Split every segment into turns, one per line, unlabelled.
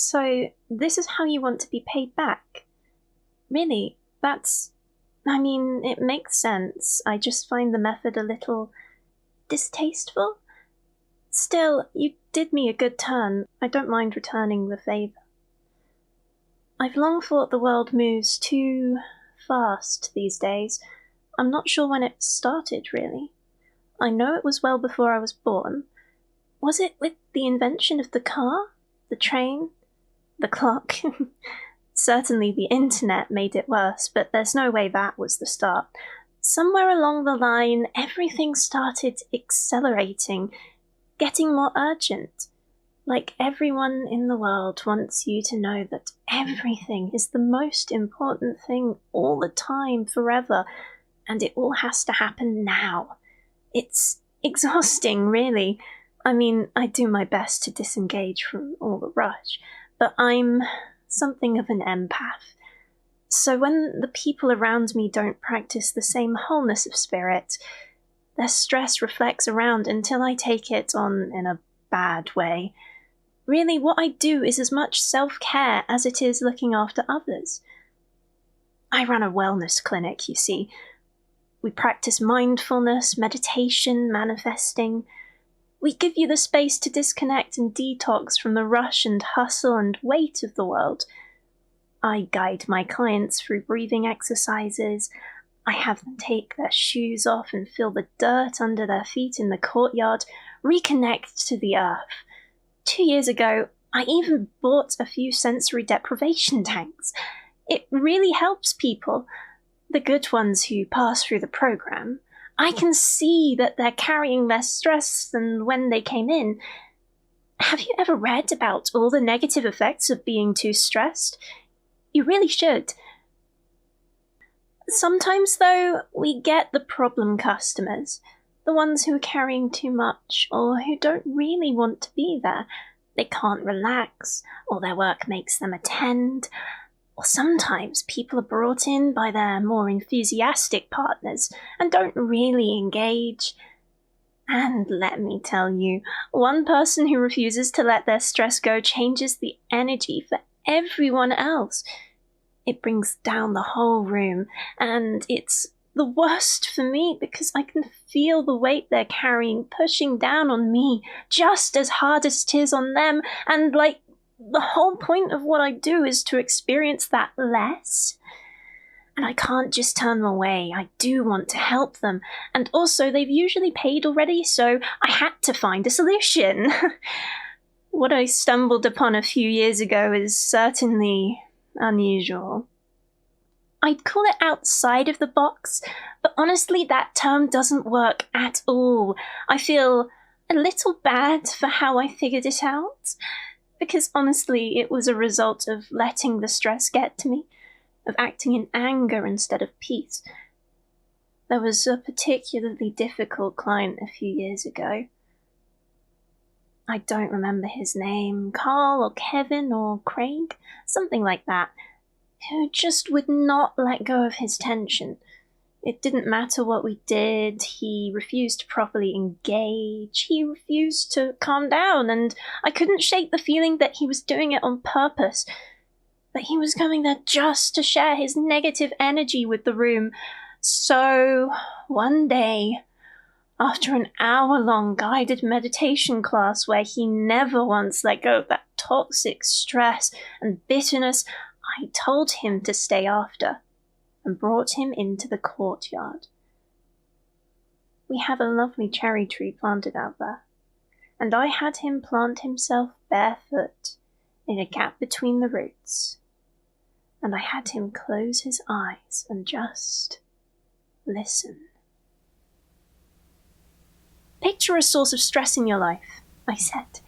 So, this is how you want to be paid back? Really? It makes sense. I just find the method a little distasteful. Still, you did me a good turn. I don't mind returning the favour. I've long thought the world moves too fast these days. I'm not sure when it started, really. I know it was well before I was born. Was it with the invention of the car? The train? The clock? Certainly the internet made it worse, but there's no way that was the start. Somewhere along the line, everything started accelerating, getting more urgent. Like everyone in the world wants you to know that everything is the most important thing all the time, forever, and it all has to happen now. It's exhausting, really. I do my best to disengage from all the rush, but I'm something of an empath. So when the people around me don't practice the same wholeness of spirit, their stress reflects around until I take it on in a bad way. Really, what I do is as much self-care as it is looking after others. I run a wellness clinic, you see. We practice mindfulness, meditation, manifesting. We give you the space to disconnect and detox from the rush and hustle and weight of the world. I guide my clients through breathing exercises. I have them take their shoes off and feel the dirt under their feet in the courtyard, reconnect to the earth. 2 years ago, I even bought a few sensory deprivation tanks. It really helps people, the good ones who pass through the program. I can see that they're carrying less stress than when they came in. Have you ever read about all the negative effects of being too stressed? You really should. Sometimes, though, we get the problem customers, the ones who are carrying too much or who don't really want to be there. They can't relax, or their work makes them attend. Or sometimes people are brought in by their more enthusiastic partners and don't really engage. And let me tell you, one person who refuses to let their stress go changes the energy for everyone else. It brings down the whole room, and it's the worst for me because I can feel the weight they're carrying pushing down on me just as hard as it is on them, and the whole point of what I do is to experience that less. And I can't just turn them away. I do want to help them. And also, they've usually paid already, so I had to find a solution. What I stumbled upon a few years ago is certainly unusual. I'd call it outside of the box, but honestly, that term doesn't work at all. I feel a little bad for how I figured it out. Because honestly, it was a result of letting the stress get to me, of acting in anger instead of peace. There was a particularly difficult client a few years ago. I don't remember his name, Carl or Kevin or Craig, something like that, who just would not let go of his tension. It didn't matter what we did, he refused to properly engage, he refused to calm down, and I couldn't shake the feeling that he was doing it on purpose, that he was coming there just to share his negative energy with the room. So, one day, after an hour-long guided meditation class where he never once let go of that toxic stress and bitterness, I told him to stay after, and brought him into the courtyard. We have a lovely cherry tree planted out there, and I had him plant himself barefoot in a gap between the roots, and I had him close his eyes and just listen. Picture a source of stress in your life, I said.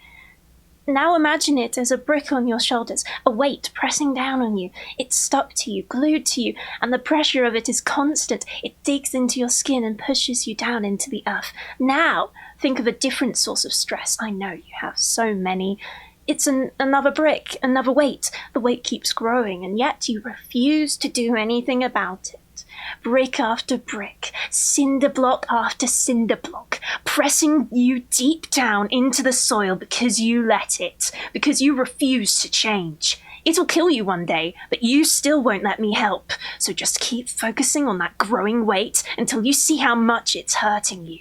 Now imagine it as a brick on your shoulders, a weight pressing down on you. It's stuck to you, glued to you, and the pressure of it is constant. It digs into your skin and pushes you down into the earth. Now, think of a different source of stress. I know you have so many. It's another brick, another weight. The weight keeps growing, and yet you refuse to do anything about it. brick after brick, cinder block after cinder block, pressing you deep down into the soil because you let it, because you refuse to change. It'll kill you one day, but you still won't let me help, so just keep focusing on that growing weight until you see how much it's hurting you.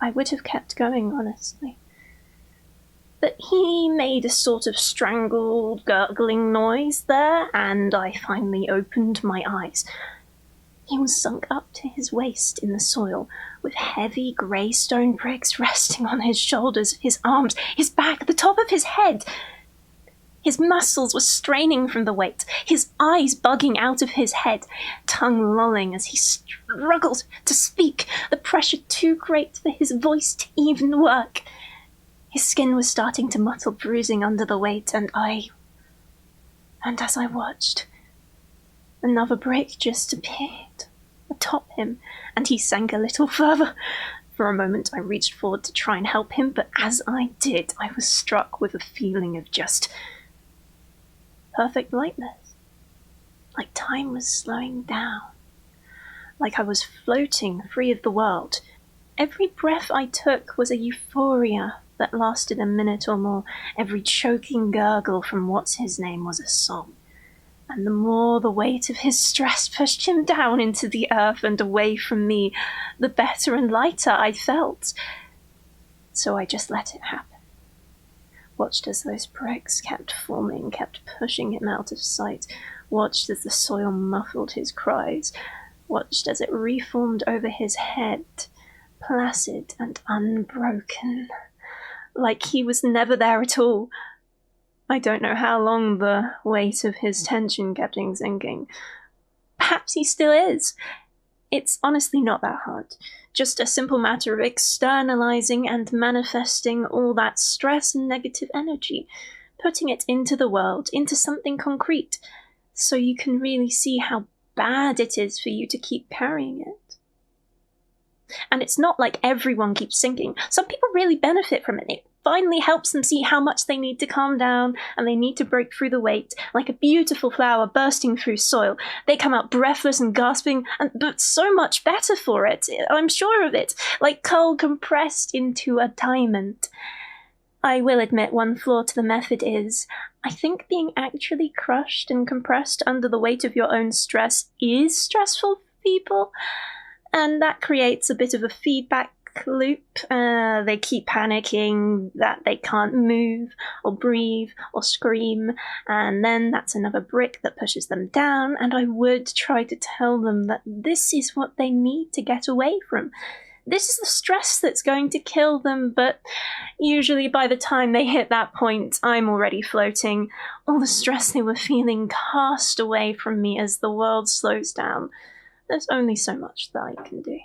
I would have kept going, honestly. But he made a sort of strangled, gurgling noise there, and I finally opened my eyes. He was sunk up to his waist in the soil, with heavy grey stone bricks resting on his shoulders, his arms, his back, the top of his head. His muscles were straining from the weight, his eyes bugging out of his head, tongue lolling as he struggled to speak, the pressure too great for his voice to even work. His skin was starting to mottle, bruising under the weight, and as I watched, another brick just appeared atop him, and he sank a little further. For a moment I reached forward to try and help him, but as I did, I was struck with a feeling of just perfect lightness. Like time was slowing down. Like I was floating free of the world. Every breath I took was a euphoria that lasted a minute or more. Every choking gurgle from what's-his-name was a song. And the more the weight of his stress pushed him down into the earth and away from me, the better and lighter I felt. So I just let it happen. Watched as those bricks kept forming, kept pushing him out of sight. Watched as the soil muffled his cries. Watched as it reformed over his head, placid and unbroken, like he was never there at all. I don't know how long the weight of his tension kept him sinking. Perhaps he still is. It's honestly not that hard. Just a simple matter of externalizing and manifesting all that stress and negative energy, putting it into the world, into something concrete, so you can really see how bad it is for you to keep carrying it. And it's not like everyone keeps sinking. Some people really benefit from it. It finally helps them see how much they need to calm down and they need to break through the weight, like a beautiful flower bursting through soil. They come out breathless and gasping, but so much better for it. I'm sure of it. Like coal compressed into a diamond. I will admit one flaw to the method is, I think being actually crushed and compressed under the weight of your own stress is stressful for people. And that creates a bit of a feedback loop. They keep panicking that they can't move or breathe or scream, and then that's another brick that pushes them down, and I would try to tell them that this is what they need to get away from. This is the stress that's going to kill them, but usually by the time they hit that point, I'm already floating. All the stress they were feeling cast away from me as the world slows down. There's only so much that I can do.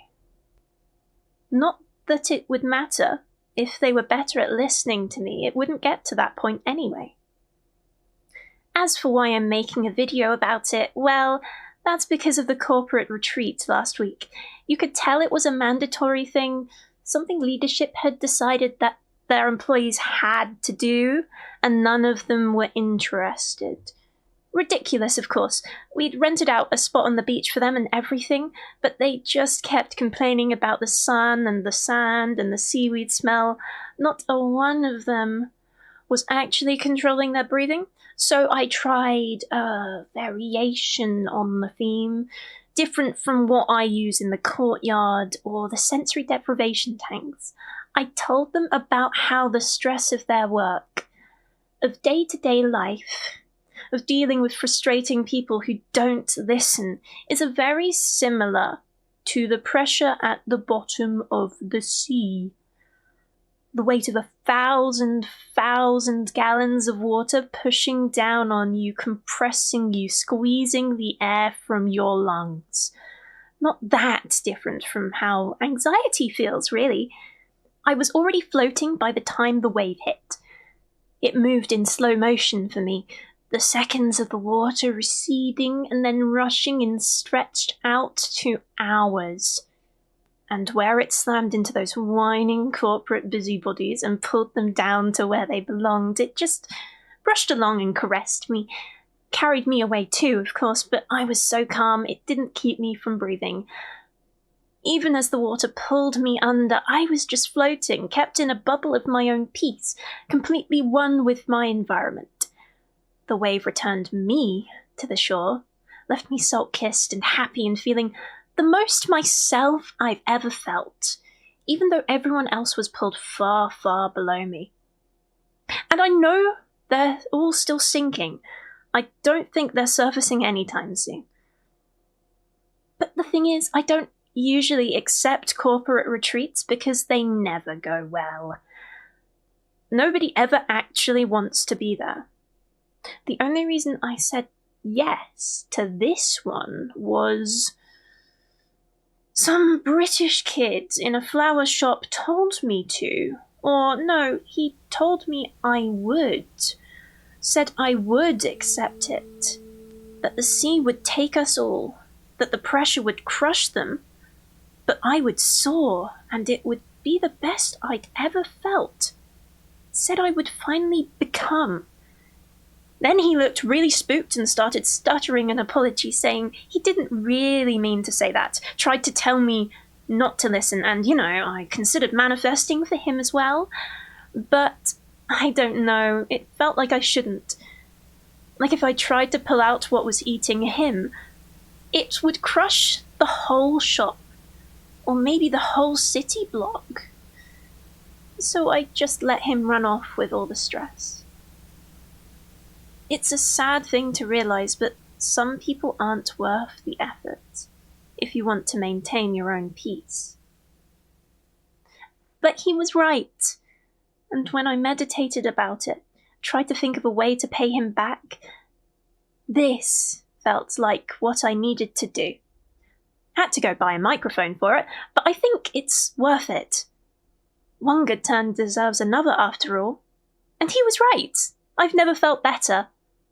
Not that it would matter. If they were better at listening to me, it wouldn't get to that point anyway. As for why I'm making a video about it, well, that's because of the corporate retreat last week. You could tell it was a mandatory thing, something leadership had decided that their employees had to do, and none of them were interested. Ridiculous, of course. We'd rented out a spot on the beach for them and everything, but they just kept complaining about the sun and the sand and the seaweed smell. Not a one of them was actually controlling their breathing, so I tried a variation on the theme, different from what I use in the courtyard or the sensory deprivation tanks. I told them about how the stress of their work, of day-to-day life, of dealing with frustrating people who don't listen, is a very similar to the pressure at the bottom of the sea. The weight of 1,000 gallons of water pushing down on you, compressing you, squeezing the air from your lungs. Not that different from how anxiety feels, really. I was already floating by the time the wave hit. It moved in slow motion for me, the seconds of the water receding and then rushing in stretched out to hours. And where it slammed into those whining corporate busybodies and pulled them down to where they belonged, it just brushed along and caressed me. carried me away too, of course, but I was so calm it didn't keep me from breathing. Even as the water pulled me under, I was just floating, kept in a bubble of my own peace, completely one with my environment. The wave returned me to the shore, left me salt-kissed and happy and feeling the most myself I've ever felt, even though everyone else was pulled far, far below me. And I know they're all still sinking. I don't think they're surfacing anytime soon. But the thing is, I don't usually accept corporate retreats because they never go well. Nobody ever actually wants to be there. The only reason I said yes to this one was some British kid in a flower shop told me to. Or no, he told me I would. Said I would accept it. That the sea would take us all. That the pressure would crush them. But I would soar, and it would be the best I'd ever felt. Said I would finally become. Then he looked really spooked and started stuttering an apology, saying he didn't really mean to say that. Tried to tell me not to listen, and, I considered manifesting for him as well. But I don't know, it felt like I shouldn't. Like if I tried to pull out what was eating him, it would crush the whole shop. Or maybe the whole city block. So I just let him run off with all the stress. It's a sad thing to realize, but some people aren't worth the effort if you want to maintain your own peace. But he was right. And when I meditated about it, tried to think of a way to pay him back, this felt like what I needed to do. Had to go buy a microphone for it, but I think it's worth it. One good turn deserves another after all. And he was right. I've never felt better.